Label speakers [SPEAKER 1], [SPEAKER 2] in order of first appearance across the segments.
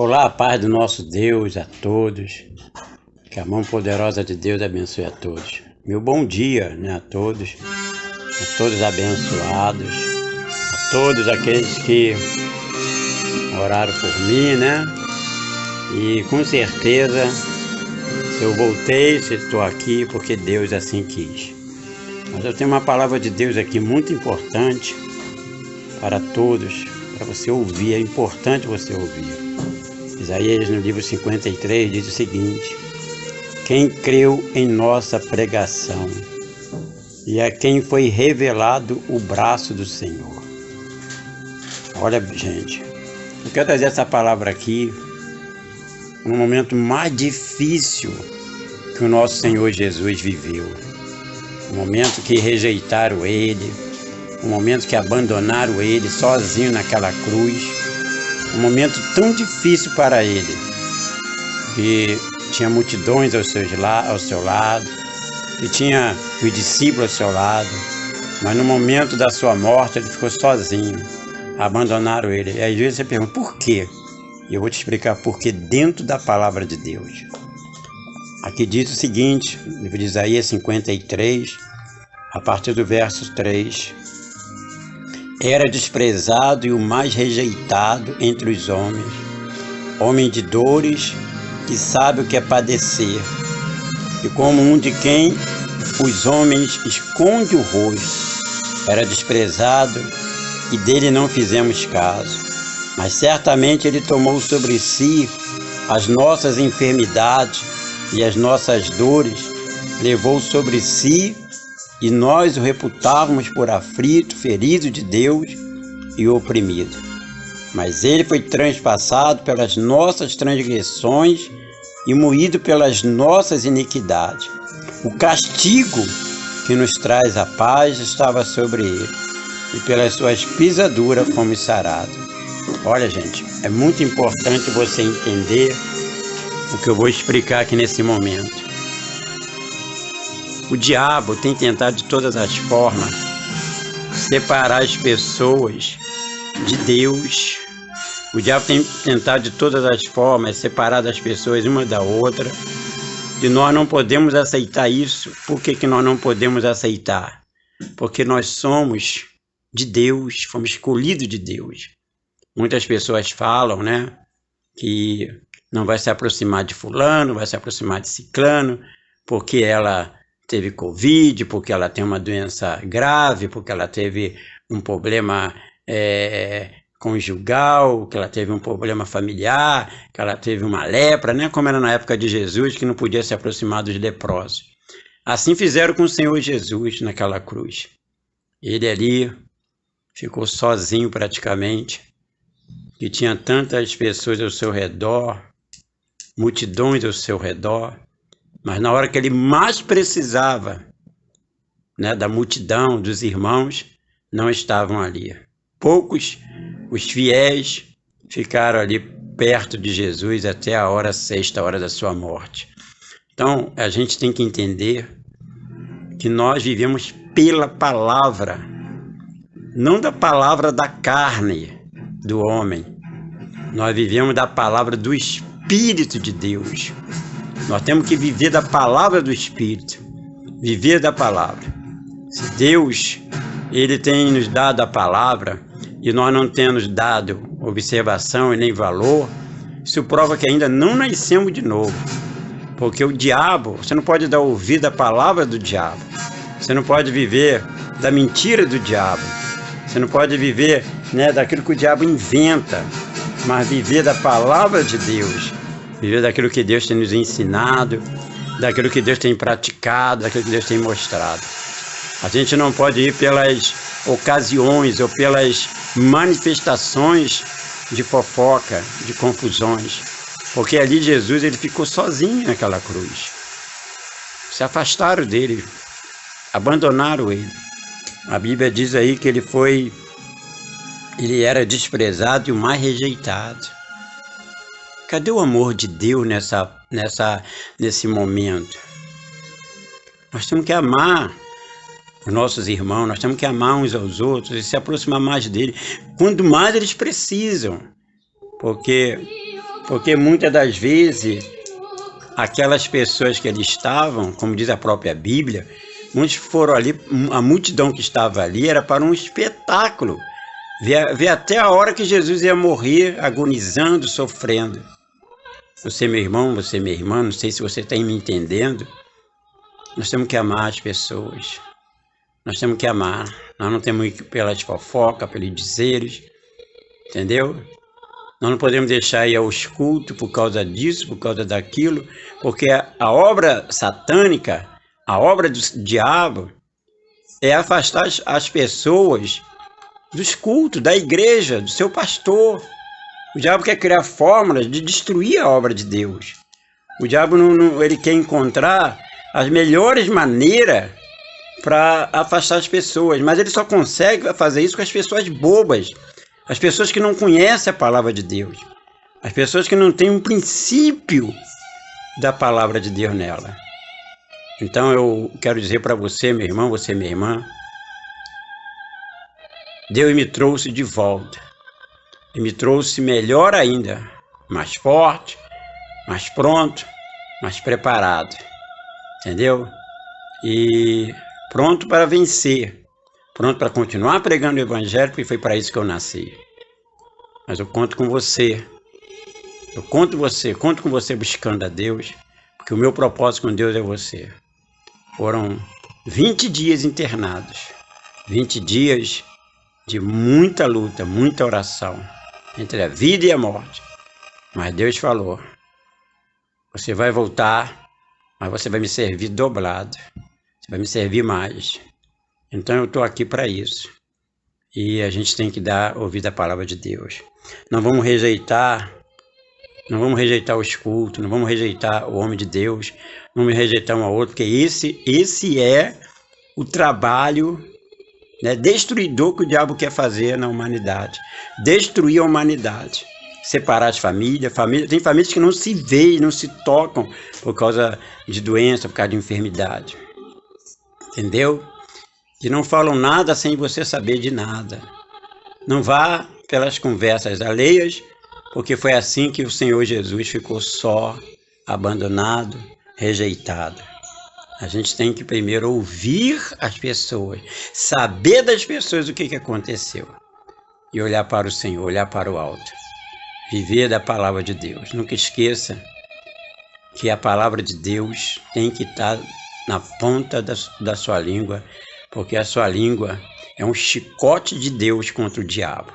[SPEAKER 1] Olá, a paz do nosso Deus a todos. Que a mão poderosa de Deus abençoe a todos. Meu bom dia, a todos abençoados, a todos aqueles que oraram por mim, E com certeza, se eu voltei, se estou aqui, porque Deus assim quis. Mas eu tenho uma palavra de Deus aqui muito importante para todos, para você ouvir, é importante você ouvir. Isaías no livro 53 diz o seguinte: quem creu em nossa pregação e a quem foi revelado o braço do Senhor. Olha, gente, eu quero trazer essa palavra aqui no momento mais difícil que o nosso Senhor Jesus viveu. O momento que rejeitaram Ele, o momento que abandonaram Ele sozinho naquela cruz, um momento tão difícil para Ele, que tinha multidões ao seu lado, e tinha os discípulos ao seu lado, mas no momento da sua morte Ele ficou sozinho, abandonaram Ele. E às vezes você pergunta, por quê? E eu vou te explicar por quê dentro da palavra de Deus. Aqui diz o seguinte, no livro de Isaías 53, a partir do verso 3. Era desprezado e o mais rejeitado entre os homens, homem de dores, que sabe o que é padecer, e como um de quem os homens esconde o rosto. Era desprezado e dele não fizemos caso, mas certamente ele tomou sobre si as nossas enfermidades e as nossas dores, levou sobre si, e nós o reputávamos por aflito, ferido de Deus e oprimido. Mas ele foi transpassado pelas nossas transgressões e moído pelas nossas iniquidades. O castigo que nos traz a paz estava sobre ele, e pelas suas pisaduras fomos sarados. Olha, gente, é muito importante você entender o que eu vou explicar aqui nesse momento. O diabo tem tentado de todas as formas separar as pessoas de Deus. O diabo tem tentado de todas as formas separar as pessoas uma da outra. E nós não podemos aceitar isso. Por que nós não podemos aceitar? Porque nós somos de Deus, fomos escolhidos de Deus. Muitas pessoas falam, que não vai se aproximar de fulano, vai se aproximar de ciclano, porque ela teve Covid, porque ela tem uma doença grave, porque ela teve um problema conjugal, que ela teve um problema familiar, que ela teve uma lepra, como era na época de Jesus, que não podia se aproximar dos leprosos. Assim fizeram com o Senhor Jesus naquela cruz. Ele ali ficou sozinho praticamente, que tinha tantas pessoas ao seu redor, multidões ao seu redor, mas na hora que ele mais precisava, da multidão, dos irmãos, não estavam ali. Poucos, os fiéis, ficaram ali perto de Jesus até a hora sexta, a hora da sua morte. Então, a gente tem que entender que nós vivemos pela palavra, não da palavra da carne do homem. Nós vivemos da palavra do Espírito de Deus. Nós temos que viver da palavra do Espírito, viver da palavra. Se Deus, Ele tem nos dado a palavra e nós não temos dado observação e nem valor, isso prova que ainda não nascemos de novo. Porque o diabo, você não pode dar ouvido à palavra do diabo. Você não pode viver da mentira do diabo. Você não pode viver daquilo que o diabo inventa, mas viver da palavra de Deus. Viver daquilo que Deus tem nos ensinado, daquilo que Deus tem praticado, daquilo que Deus tem mostrado. A gente não pode ir pelas ocasiões ou pelas manifestações de fofoca, de confusões. Porque ali Jesus ele ficou sozinho naquela cruz. Se afastaram dele, abandonaram ele. A Bíblia diz aí que ele era desprezado e o mais rejeitado. Cadê o amor de Deus nesse momento? Nós temos que amar os nossos irmãos, nós temos que amar uns aos outros e se aproximar mais dele, quando mais eles precisam. Porque Porque muitas das vezes, aquelas pessoas que ali estavam, como diz a própria Bíblia, muitos foram ali, a multidão que estava ali era para um espetáculo. Ver até a hora que Jesus ia morrer, agonizando, sofrendo. Você, meu irmão, você, minha irmã, não sei se você está me entendendo. Nós temos que amar as pessoas. Nós temos que amar. Nós não temos que ir pelas fofocas, pelos dizeres. Entendeu? Nós não podemos deixar ir aos cultos por causa disso, por causa daquilo. Porque a obra satânica, a obra do diabo, é afastar as pessoas dos cultos, da igreja, do seu pastor. O diabo quer criar fórmulas de destruir a obra de Deus. O diabo ele quer encontrar as melhores maneiras para afastar as pessoas, mas ele só consegue fazer isso com as pessoas bobas, as pessoas que não conhecem a palavra de Deus, as pessoas que não têm um princípio da palavra de Deus nela. Então eu quero dizer para você, meu irmão, você, minha irmã, Deus me trouxe de volta. E me trouxe melhor ainda, mais forte, mais pronto, mais preparado. Entendeu? E pronto para vencer. Pronto para continuar pregando o Evangelho, porque foi para isso que eu nasci. Mas eu conto com você. Eu conto com você buscando a Deus, porque o meu propósito com Deus é você. Foram 20 dias internados. 20 dias de muita luta, muita oração, entre a vida e a morte. Mas Deus falou, você vai voltar, mas você vai me servir dobrado. Você vai me servir mais. Então eu estou aqui para isso. E a gente tem que ouvir a palavra de Deus. Não vamos rejeitar os cultos, não vamos rejeitar o homem de Deus, não vamos rejeitar um ao outro, porque esse é o trabalho, né, destruidor que o diabo quer fazer na humanidade. Destruir a humanidade. Separar as famílias. Tem famílias que não se veem, não se tocam por causa de doença, por causa de enfermidade. Entendeu? E não falam nada sem você saber de nada. Não vá pelas conversas alheias, porque foi assim que o Senhor Jesus ficou só, abandonado, rejeitado. A gente tem que primeiro ouvir as pessoas, saber das pessoas o que aconteceu e olhar para o Senhor, olhar para o alto, viver da palavra de Deus. Nunca esqueça que a palavra de Deus tem que estar na ponta da sua língua, porque a sua língua é um chicote de Deus contra o diabo.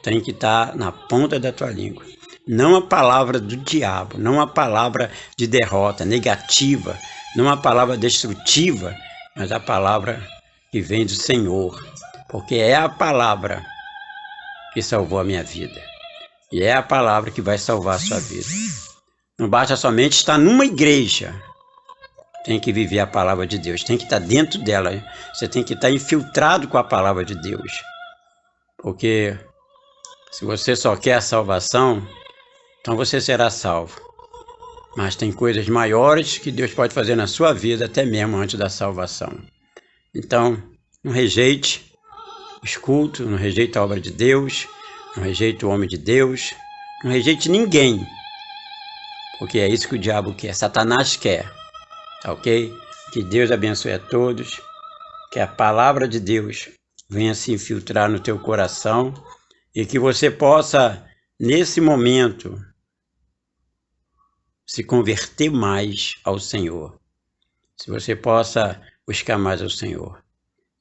[SPEAKER 1] Tem que estar na ponta da tua língua. Não a palavra do diabo, não a palavra de derrota, negativa, não a palavra destrutiva, mas a palavra que vem do Senhor. Porque é a palavra que salvou a minha vida. E é a palavra que vai salvar a sua vida. Não basta somente estar numa igreja. Tem que viver a palavra de Deus. Tem que estar dentro dela. Você tem que estar infiltrado com a palavra de Deus. Porque se você só quer a salvação, então você será salvo. Mas tem coisas maiores que Deus pode fazer na sua vida, até mesmo antes da salvação. Então, não rejeite os cultos, não rejeite a obra de Deus, não rejeite o homem de Deus, não rejeite ninguém. Porque é isso que o diabo quer, Satanás quer. Tá ok? Que Deus abençoe a todos, que a palavra de Deus venha se infiltrar no teu coração e que você possa, nesse momento, se converter mais ao Senhor. Se você possa buscar mais ao Senhor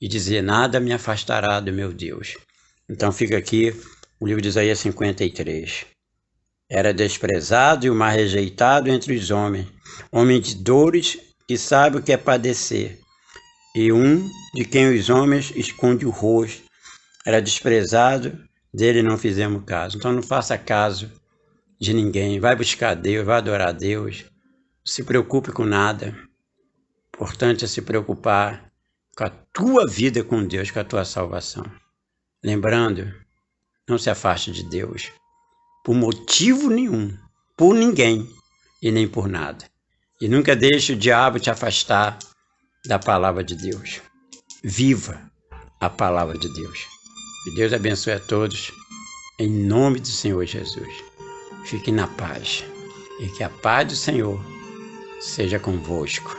[SPEAKER 1] e dizer, nada me afastará do meu Deus. Então fica aqui o livro de Isaías 53. Era desprezado e o mais rejeitado entre os homens, homem de dores que sabe o que é padecer, e um de quem os homens esconde o rosto. Era desprezado, dele não fizemos caso. Então não faça caso de ninguém. Vai buscar Deus, vai adorar a Deus. Não se preocupe com nada. O importante é se preocupar com a tua vida com Deus, com a tua salvação. Lembrando, não se afaste de Deus por motivo nenhum, por ninguém e nem por nada. E nunca deixe o diabo te afastar da palavra de Deus. Viva a palavra de Deus. Que Deus abençoe a todos, em nome do Senhor Jesus. fique na paz e que a paz do Senhor seja convosco.